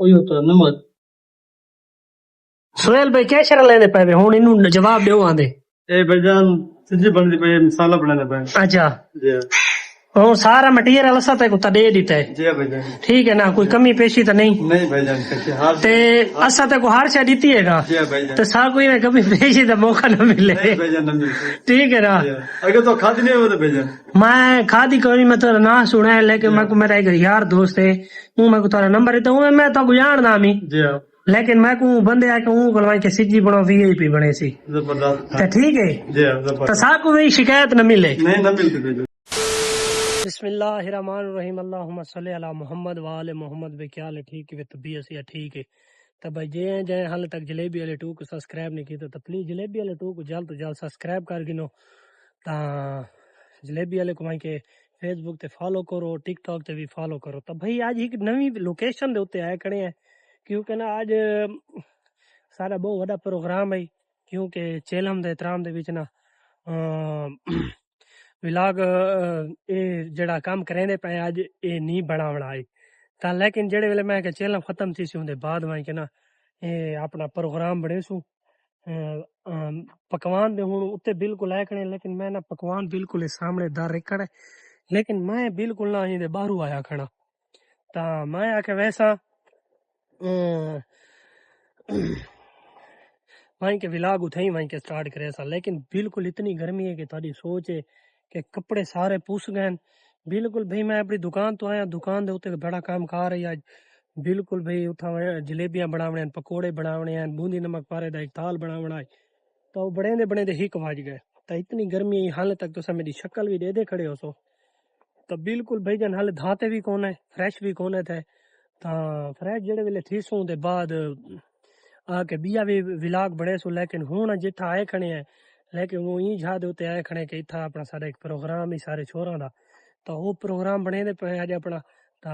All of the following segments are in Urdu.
ਉਹੀ ਤਾਂ ਨਮਕ سہیل بھائی کیا شرح لینے پے ہوں انہوں جواب دیو آندے اے بھائی جان سبزی بنتی پئی مسالہ بنانا پیا اچھا جی ہوں سارا مٹیریل اسا تے کو تا دے دیتا ہے جی بھائی جان ٹھیک ہے نا کوئی کمی پیشی تو نہیں نہیں بھائی جان کچھ ہار تے اسا تے کو ہر شے دیتی ہے گا جی بھائی جان تے سا کوئی نہ کمی پیشی دا موقع نہ ملے نہیں بھائی جان نہ ملتے ٹھیک ہے نا اگر تو کھاتی نہیں ہو تو بھائی جان میں کھادی کوئی میں تو نہ سنا ہے لیکن میں کو میرا ایک یار دوست ہے وہ میں کو تارا نمبر ہے تو میں تو کو جاننا می جی لیکن میں کو بندے آ کے وہ گلوائی کے سجی بنو وی آئی پی بنے سی زبردست تے ٹھیک ہے جی تو زبردست سا کو بھی شکایت نہ ملے نہیں نہ ملتے بھائی جان بسم اللہ الرحمن الرحیم اللہم صلی علی محمد وآل محمد بکیال ٹھیک ہے طبیعت سے ٹھیک ہے تو بھائی جے حال تک جلیبی والے ٹو کو سبسکرائب نہیں کیتا تو پلیز جلیبی والے ٹو کو جلد تو جلد سبسکرائب کر گنو تا جلیبی والے کو کے فیس بک تے فالو کرو ٹک ٹاک تے بھی فالو کرو تو بھائی آج ایک نوی لوکیشن دے اوتے آئے کھڑے ہیں کیونکہ نا آج سارا بہت بڑا پروگرام ہے کیونکہ چیلم دے احترام دے وچ نا ولاگ اے جڑا کام کریں دے پے اج اے نہیں بناونا ہے تا لیکن جڑے ویلے میں کہ چیلم ختم تھی سی اون بعد میں کہ نا اے اپنا پروگرام بڑے سو پکوان دے ہن اوتے بالکل آئے کھڑے لیکن میں نا پکوان بالکل سامنے دار رکھڑے لیکن میں بالکل نہ دے باہروں آیا کھڑا تا میں آ کے ویسا وہیں کے ولاگ اٹھائی وہیں کے سٹارٹ کرے سا لیکن بالکل اتنی گرمی ہے کہ تھوڑی سوچ ہے کہ کپڑے سارے پوس گئے بالکل بھائی میں اپنی دکان تو آیا دکان دے اوتے بڑا کام کر رہی آج بالکل بھائی اتھا جلیبیاں بناونے ہیں پکوڑے بناونے ہیں بوندی نمک پارے دا ایک تال بناونا ہے تو بڑے دے ہک واج گئے تو اتنی گرمی حال تک تو میری شکل بھی دے کھڑے ہو سو تو بالکل بھائی جان حال دھاتے بھی کون ہے فریش بھی کون ہے تھے تا فریش جڑے ویلے تھی سوں دے بعد آ کے بیا بھی ولاگ بڑے سو لیکن ہوں جتھا آئے کھڑے ہیں لیکن وہ این جھا دے اوتے آئے کھڑے کہ اتھا اپنا سارا ایک پروگرام ہی سارے چھوراں دا تو وہ پروگرام بنے دے پے اج اپنا تا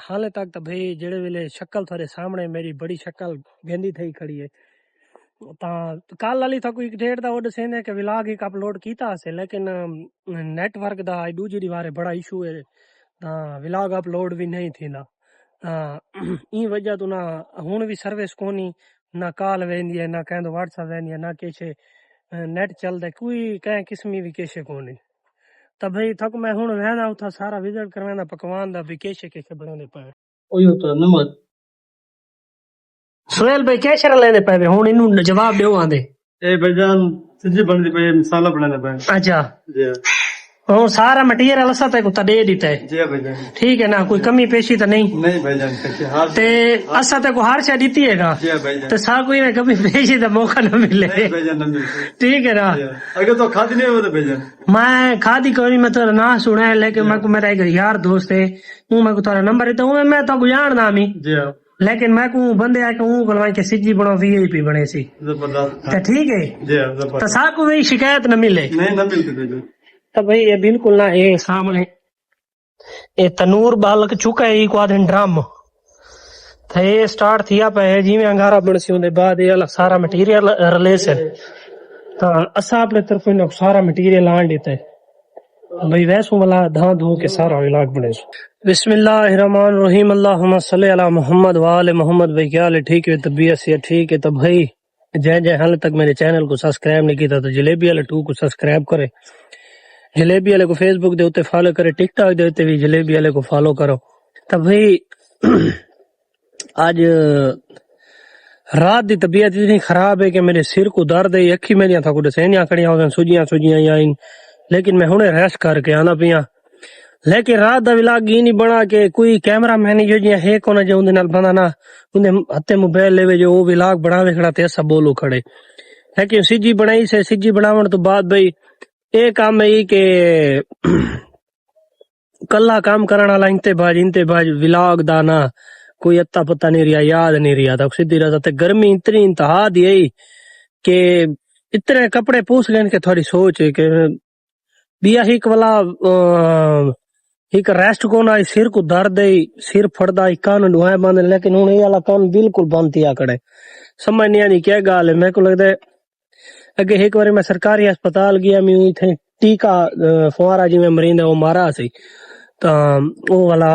حال تک تو بھائی جڑے ویلے شکل تھوڑے سامنے میری بڑی شکل گندی تھی کھڑی ہے تا کل والی تھا کوئی ڈیٹ دا اوڈ سینے کہ ولاگ ایک اپلوڈ کیتا سے لیکن نیٹ ورک دا دوجی دیوارے بڑا ایشو ہے تا ولاگ اپلوڈ بھی نہیں تھیندا این وجہ تو نہ ہن بھی سروس کونی نہ کال ویندی ہے نہ کہندو واٹس ایپ ویندی ہے نہ کچھ نیٹ چلدا کوئی کہیں قسمی بھی کچھ کونی تو بھائی تھک میں ہن ویندا اوتھا سارا وزٹ کرویندا پکوان دا بھی کچھ بنے پے ਉਹੀ ਤਾਂ ਨਮਕ سہیل بھائی کیا شرح لینے پے ہن انہوں جواب دیو آندے اے بھائی جان سبزی بنتی پئی مسالہ بنانا پیا اچھا جی ہوں سارا مٹیریل اسا تے کو تا دے دیتا ہے جی بھائی جان ٹھیک ہے نا کوئی کمی پیشی تو نہیں نہیں بھائی جان کچھ ہار تے اسا تے کو ہر شے دیتی ہے گا جی بھائی جان تے سا کوئی نہ کمی پیشی دا موقع نہ ملے نہیں بھائی جان نہ ملتے ٹھیک ہے نا اگر تو کھاتی نہیں ہو تو بھائی جان میں کھادی کوئی میں تو نہ سنا ہے لیکن میں کو میرا ایک یار دوست ہے وہ میں کو تارا نمبر ہے تو میں تو کو جاننا می جی لیکن میں کو بندے آ کے وہ گلوائی کے سجی بنو وی آئی پی بنے سی زبردست تے ٹھیک ہے جی تو زبردست سا کو بھی شکایت نہ ملے نہیں نہ ملتے بھائی جان تو بھائی یہ بالکل نہ اے سامنے اے تنور بالک چکا ہے کو آدھن ڈرم تو یہ سٹارٹ تھیا پہ جی میں انگارا بنسی ہوں دے بعد یہ سارا مٹیریل رلیس ہے تو اسا اپنے طرف سارا مٹیریل آن دیتا ہے بھائی ویسوں والا دھاں دھو کے سارا علاق بنے سو بسم اللہ الرحمن الرحیم اللہم صلی علی محمد وآل محمد بھائی کیا حال ہے ٹھیک ہے طبیعت سے ٹھیک ہے تو بھائی جے حال تک میرے چینل کو سبسکرائب نہیں کیتا تو جلیبی والے ٹو کو سبسکرائب کرے جلیبی والے کو فیس بک دے اوتے فالو کرے ٹک ٹاک دے اوتے بھی جلیبی والے کو فالو کرو تو بھائی آج رات دی طبیعت اتنی خراب ہے کہ میرے سر کو درد ہے اکھی میری تھا کو دسینیاں کھڑیاں ہو سجیاں آئیں لیکن میں ہنے ریسٹ کر کے آنا پیاں لیکن رات دا ولاگ یہ نہیں بنا کہ کوئی کیمرہ مین جو جی ہے کونا جو اندے نال بندہ نا اندے ہتے موبائل لے جو وہ ولاگ بناوے کھڑا تے ایسا بولو کھڑے لیکن سجی بنائی سے سجی بناون تو بعد بھائی اے کام ہے کہ کلا کام کرنا والا انتباج ولاگ دانا کوئی اتا پتا نہیں رہا یاد نہیں رہا تو سیدھی رہا تے گرمی اتنی انتہا دی آئی کہ اتنے کپڑے پوس گئے کہ تھوڑی سوچ ہے کہ بیا ایک والا ایک ریسٹ کو نہ سر کو درد ہے سر پھڑدا کان ڈوائے بند لیکن ہن یہ والا کان بالکل بند تھیا کڑے سمجھ نہیں آنی کیا گال ہے میں کو لگتا ہے اگے ایک بار میں سرکاری ہسپتال گیا میں تھے ٹیکا فوارا جی میں مریند ہے وہ مارا سی تو وہ والا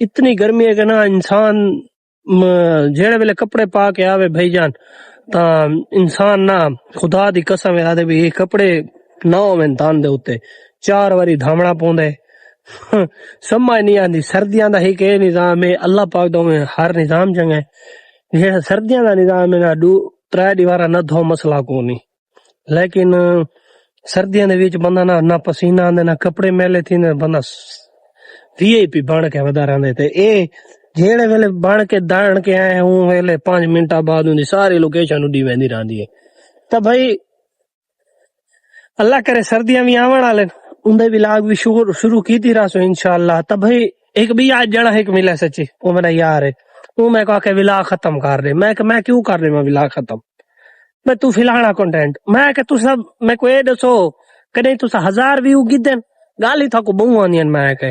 اتنی گرمی ہے کہ نا انسان جہڑے ویلے کپڑے پا کے آوے بھائی جان تا انسان نا خدا دی قسم ہے بھی یہ کپڑے نہ ہوویں تان دے اوتے 4 واری دھامنا پوندے سمجھ نہیں آندی سردیاں دا ہی کہ نظام ہے اللہ پاک دو میں ہر نظام جنگ ہے جہاں سردیاں دا نظام ہے نا 3 دیوارا نہ دھو مسئلہ کو نہیں لیکن سردیاں دے وچ بندہ نہ پسینہ آندے نہ کپڑے میلے تھی نہ بندہ VIP بن کے ودا رہندے تے اے جہڑے ویلے بن کے دان کے آئے ہوں ویلے 5 منٹاں بعد ان دی ساری لوکیشن اڈی ویندی رہندی ہے تے بھائی اللہ کرے سردیاں بھی آون والے اندے ولاگ بھی شروع کیتی راسو انشاءاللہ تے بھائی ایک بھی آج جڑا ایک ملا سچی وہ میرا یار ہے وہ میں کہا کہ ولاگ ختم کر دے میں کہ میں کیوں کر رہا میں ولاگ ختم میں تو فلانا کنٹینٹ میں کہ تو سب میں کو اے دسو کہ نہیں تو 1000 ویو گدن گالی تھا کو بہو آنی میں کہ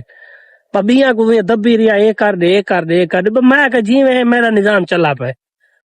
پبیاں کو دبی رہا یہ کر دے میں کہ جی میں میرا نظام چلا پہ